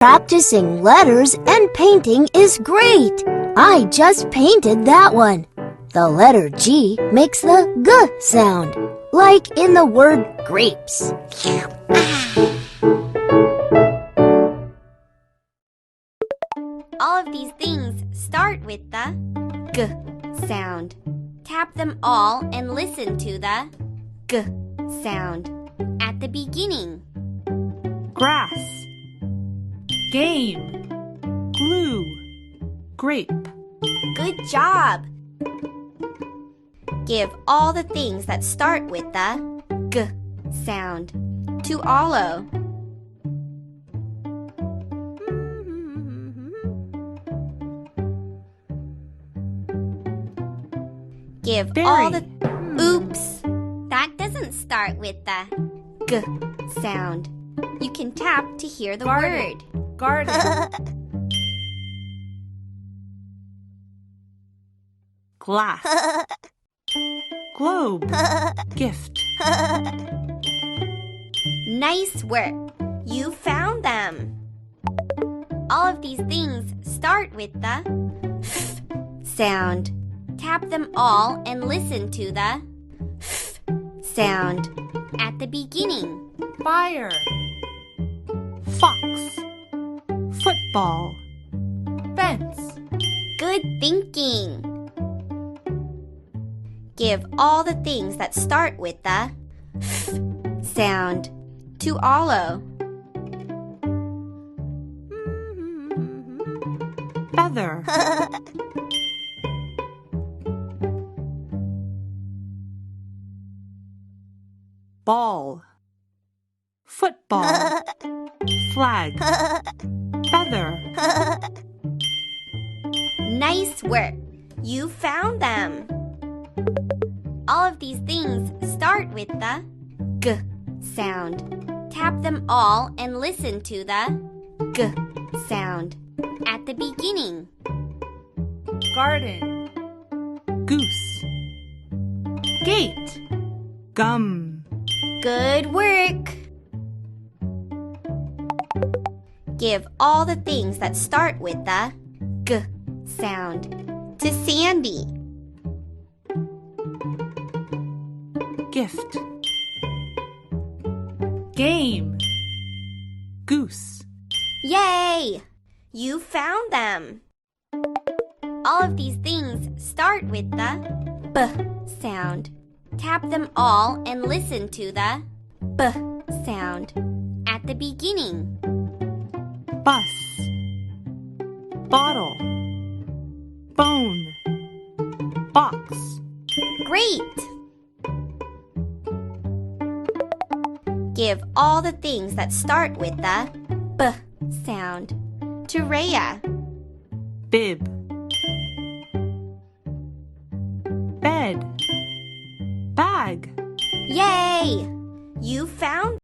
Practicing letters and painting is great. I just painted that one. The letter G makes the G sound, like in the word grapes. All of these things start with the G sound. Tap them all and listen to the G sound at the beginning. Grass, game, glue, grape. Good job! Give all the things that start with the G sound to Olo. Give all the... Oops! That doesn't start with the G sound. You can tap to hear the word. Garden. Glass. Globe. Gift. Nice work! You found them! All of these things start with the F sound. Tap them all and listen to the F sound at the beginning. Fire. Fox. Football. Fence. Good thinking! Give all the things that start with the F sound to Olo. Feather. Ball. Football. Flag. Feather. Nice work! You found them! All of these things start with the G sound. Tap them all and listen to the G sound at the beginning. Garden. Goose. Gate. Gum. Good work! Give all the things that start with the G sound to Sandy. Gift. Game. Goose. Yay! You found them! All of these things start with the B sound. Tap them all and listen to the B sound at the beginning. Bus. Bottle. Bone. Box. Great! Give all the things that start with the B sound to Rhea. Bib. Bed. Bag. Yay! You found